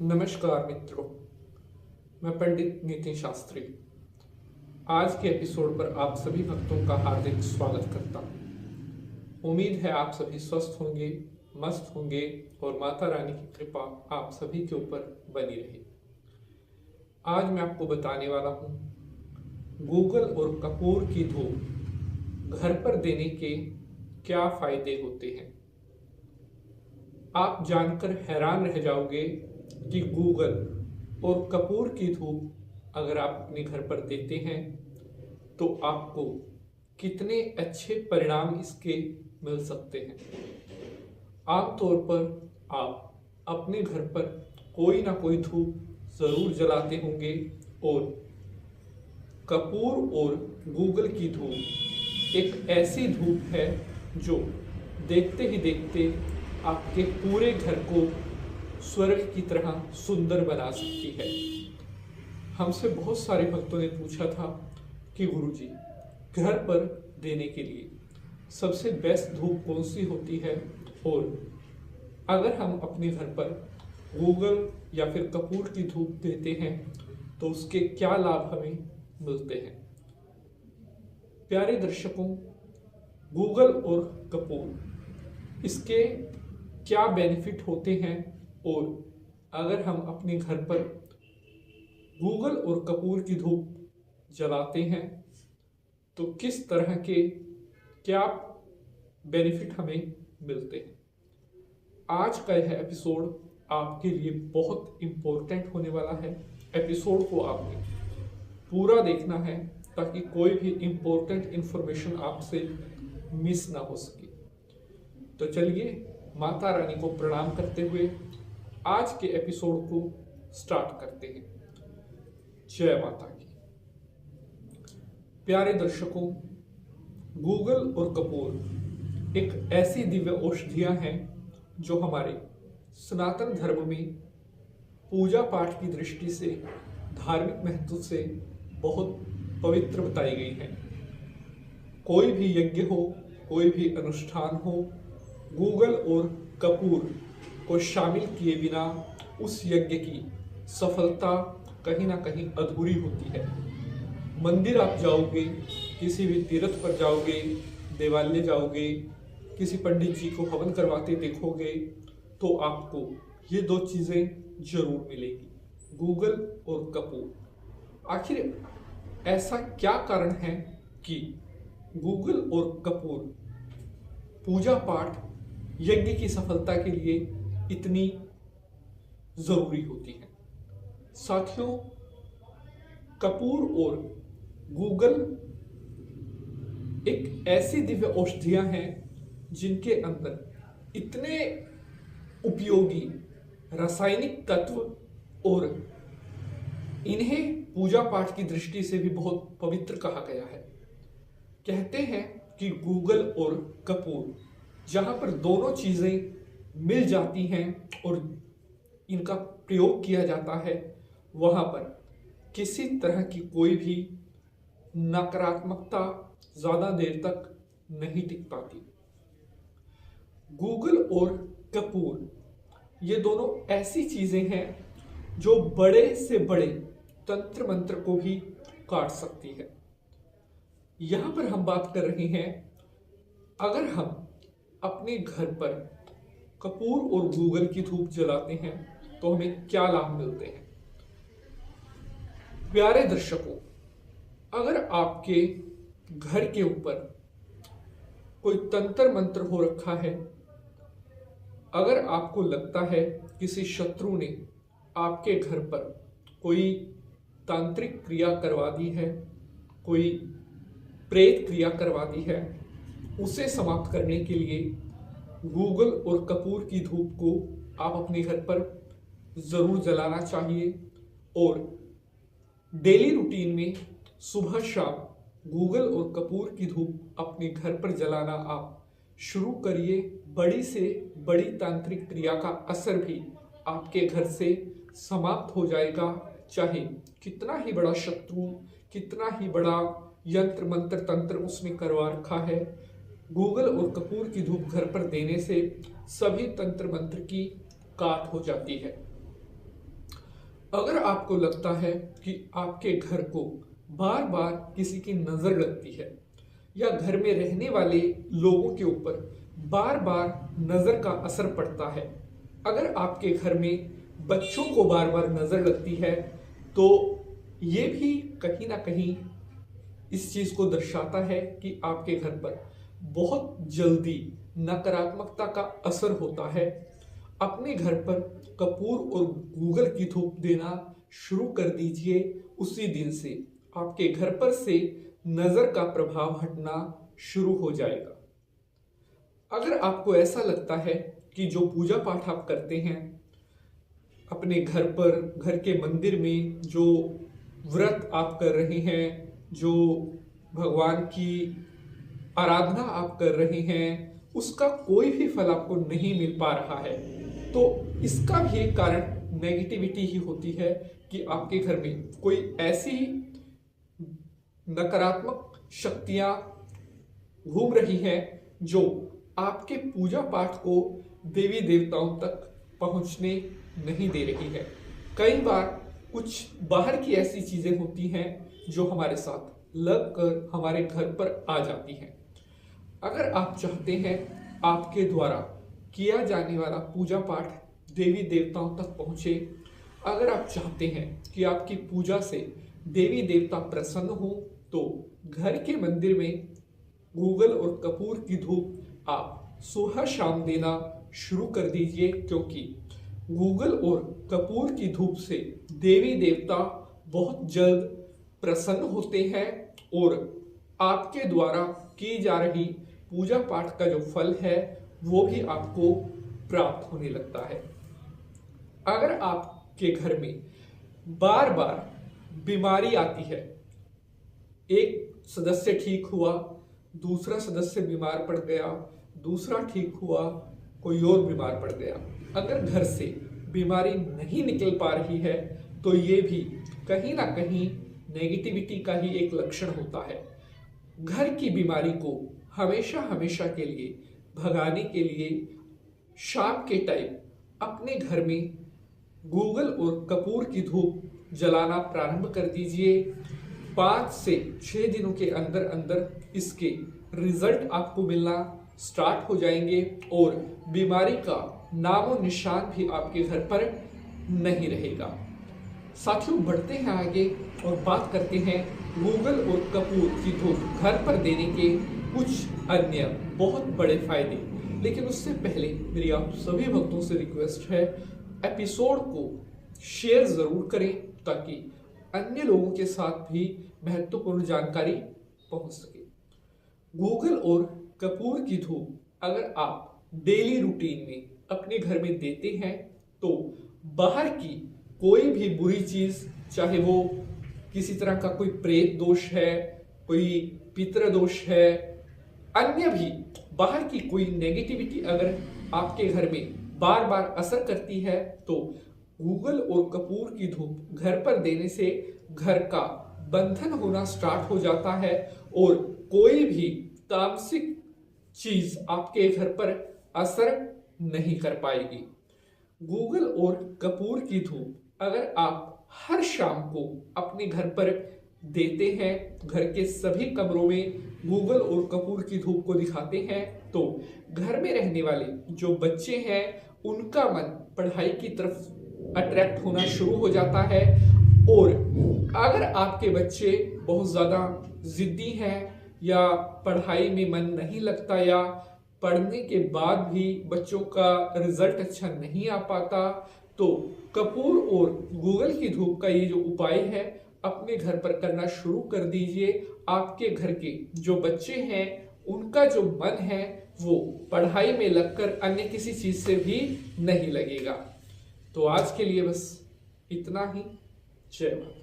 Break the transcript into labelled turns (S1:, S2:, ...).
S1: नमस्कार मित्रों, मैं पंडित नितिन शास्त्री आज के एपिसोड पर आप सभी भक्तों का हार्दिक स्वागत करता हूँ। उम्मीद है आप सभी स्वस्थ होंगे, मस्त होंगे और माता रानी की कृपा आप सभी के ऊपर बनी रहे। आज मैं आपको बताने वाला हूँ गूगल और कपूर की धूप घर पर देने के क्या फायदे होते हैं। आप जानकर हैरान रह जाओगे कि गूगल और कपूर की धूप अगर आप अपने घर पर देते हैं तो आपको कितने अच्छे परिणाम इसके मिल सकते हैं। आमतौर पर आप अपने घर पर कोई ना कोई धूप जरूर जलाते होंगे और कपूर और गूगल की धूप एक ऐसी धूप है जो देखते ही देखते आपके पूरे घर को स्वर्ग की तरह सुंदर बना सकती है। हमसे बहुत सारे भक्तों ने पूछा था कि गुरुजी, घर पर देने के लिए सबसे बेस्ट धूप कौन सी होती है और अगर हम अपने घर पर गूगल या फिर कपूर की धूप देते हैं तो उसके क्या लाभ हमें मिलते हैं। प्यारे दर्शकों, गूगल और कपूर इसके क्या बेनिफिट होते हैं और अगर हम अपने घर पर गूगल और कपूर की धूप जलाते हैं तो किस तरह के क्या बेनिफिट हमें मिलते हैं। आज का यह एपिसोड आपके लिए बहुत इम्पोर्टेंट होने वाला है। एपिसोड को आपने पूरा देखना है ताकि कोई भी इम्पोर्टेंट इंफॉर्मेशन आपसे मिस ना हो सके। तो चलिए माता रानी को प्रणाम करते हुए आज के एपिसोड को स्टार्ट करते हैं। जय माता की। प्यारे दर्शकों, गूगल और कपूर एक ऐसी दिव्य औषधियां हैं जो हमारे सनातन धर्म में पूजा पाठ की दृष्टि से, धार्मिक महत्व से बहुत पवित्र बताई गई हैं। कोई भी यज्ञ हो, कोई भी अनुष्ठान हो, गूगल और कपूर को शामिल किए बिना उस यज्ञ की सफलता कहीं ना कहीं अधूरी होती है। मंदिर आप जाओगे, किसी भी तीर्थ पर जाओगे, देवालय जाओगे, किसी पंडित जी को हवन करवाते देखोगे तो आपको ये दो चीजें जरूर मिलेगी, गूगल और कपूर। आखिर ऐसा क्या कारण है कि गूगल और कपूर पूजा पाठ, यज्ञ की सफलता के लिए इतनी जरूरी होती है। साथियों, कपूर और गूगल एक ऐसी दिव्य औषधियां हैं जिनके अंदर इतने उपयोगी रासायनिक तत्व और इन्हें पूजा पाठ की दृष्टि से भी बहुत पवित्र कहा गया है। कहते हैं कि गूगल और कपूर जहां पर दोनों चीजें मिल जाती हैं और इनका प्रयोग किया जाता है वहां पर किसी तरह की कोई भी नकारात्मकता ज्यादा देर तक नहीं टिक पाती। गूगल और कपूर ये दोनों ऐसी चीजें हैं जो बड़े से बड़े तंत्र मंत्र को भी काट सकती है। यहां पर हम बात कर रहे हैं, अगर हम अपने घर पर कपूर और गूगल की धूप जलाते हैं तो हमें क्या लाभ मिलते हैं। प्यारे दर्शकों, अगर आपके घर के ऊपर कोई तंत्र मंत्र हो रखा है, अगर आपको लगता है किसी शत्रु ने आपके घर पर कोई तांत्रिक क्रिया करवा दी है, कोई प्रेत क्रिया करवा दी है, उसे समाप्त करने के लिए गूगल और कपूर की धूप को आप अपने घर पर जरूर जलाना चाहिए। और डेली रूटीन में सुबह शाम गूगल और कपूर की धूप अपने घर पर जलाना आप शुरू करिए। बड़ी से बड़ी तांत्रिक क्रिया का असर भी आपके घर से समाप्त हो जाएगा। चाहे कितना ही बड़ा शत्रु, कितना ही बड़ा यंत्र मंत्र तंत्र उसने करवा रखा है, गूगल और कपूर की धूप घर पर देने से सभी तंत्र मंत्र की काट हो जाती है। आपको लगता है कि आपके घर को बार बार किसी की नजर लगती है या घर में रहने वाले लोगों के ऊपर बार बार नजर का असर पड़ता है, अगर आपके घर में बच्चों को बार बार नजर लगती है तो ये भी कहीं ना कहीं इस चीज को दर्शाता है कि आपके घर पर बहुत जल्दी नकारात्मकता का असर होता है। अपने घर पर कपूर और गूगल की धूप देना शुरू कर दीजिए। उसी दिन से आपके घर पर से नजर का प्रभाव हटना शुरू हो जाएगा। अगर आपको ऐसा लगता है कि जो पूजा पाठ आप करते हैं अपने घर पर, घर के मंदिर में जो व्रत आप कर रहे हैं, जो भगवान की आराधना आप कर रहे हैं, उसका कोई भी फल आपको नहीं मिल पा रहा है, तो इसका भी एक कारण नेगेटिविटी ही होती है कि आपके घर में कोई ऐसी नकारात्मक शक्तियां घूम रही हैं जो आपके पूजा पाठ को देवी देवताओं तक पहुंचने नहीं दे रही है। कई बार कुछ बाहर की ऐसी चीजें होती हैं जो हमारे साथ लगकर हमारे घर पर आ जाती हैं। अगर आप चाहते हैं आपके द्वारा किया जाने वाला पूजा पाठ देवी देवताओं तक पहुंचे, अगर आप चाहते हैं कि आपकी पूजा से देवी देवता प्रसन्न हो, तो घर के मंदिर में गूगल और कपूर की धूप आप सुबह शाम देना शुरू कर दीजिए, क्योंकि गूगल और कपूर की धूप से देवी देवता बहुत जल्द प्रसन्न होते हैं और आपके द्वारा की जा रही पूजा पाठ का जो फल है वो भी आपको प्राप्त होने लगता है। अगर आपके घर में बार बार बीमारी आती है, एक सदस्य ठीक हुआ, दूसरा सदस्य बीमार पड़ गया, दूसरा ठीक हुआ, कोई और बीमार पड़ गया, अगर घर से बीमारी नहीं निकल पा रही है तो ये भी कहीं ना कहीं नेगेटिविटी का ही एक लक्षण होता है। घर की बीमारी को हमेशा हमेशा के लिए भगाने के लिए शाम के टाइम अपने घर में गूगल और कपूर की धूप जलाना प्रारंभ कर दीजिए। 5 से 6 दिनों के अंदर अंदर इसके रिजल्ट आपको मिलना स्टार्ट हो जाएंगे और बीमारी का नामो निशान भी आपके घर पर नहीं रहेगा। साथियों, बढ़ते हैं आगे और बात करते हैं गूगल और कपूर की धूप घर पर देने के कुछ अन्य बहुत बड़े फायदे। लेकिन उससे पहले मेरी आप सभी भक्तों से रिक्वेस्ट है, एपिसोड को शेयर जरूर करें ताकि अन्य लोगों के साथ भी महत्वपूर्ण जानकारी पहुंच सके। गूगल और कपूर की धूप अगर आप डेली रूटीन में अपने घर में देते हैं तो बाहर की कोई भी बुरी चीज, चाहे वो किसी तरह का कोई प्रेत दोष है, कोई पितृ दोष है, अन्य भी बाहर की कोई नेगेटिविटी अगर आपके घर में बार बार असर करती है तो गूगल और कपूर की धूप घर पर देने से घर का बंधन होना स्टार्ट हो जाता है और कोई भी तामसिक चीज आपके घर पर असर नहीं कर पाएगी। गूगल और कपूर की धूप अगर आप हर शाम को अपने घर पर देते हैं, घर के सभी कमरों में गूगल और कपूर की धूप को दिखाते हैं, तो घर में रहने वाले जो बच्चे हैं उनका मन पढ़ाई की तरफ अट्रैक्ट होना शुरू हो जाता है। और अगर आपके बच्चे बहुत ज्यादा जिद्दी हैं या पढ़ाई में मन नहीं लगता या पढ़ने के बाद भी बच्चों का रिजल्ट अच्छा नहीं आ पाता, तो कपूर और गूगल की धूप का ये जो उपाय है अपने घर पर करना शुरू कर दीजिए। आपके घर के जो बच्चे हैं उनका जो मन है वो पढ़ाई में लगकर अन्य किसी चीज से भी नहीं लगेगा। तो आज के लिए बस इतना ही। जय माता।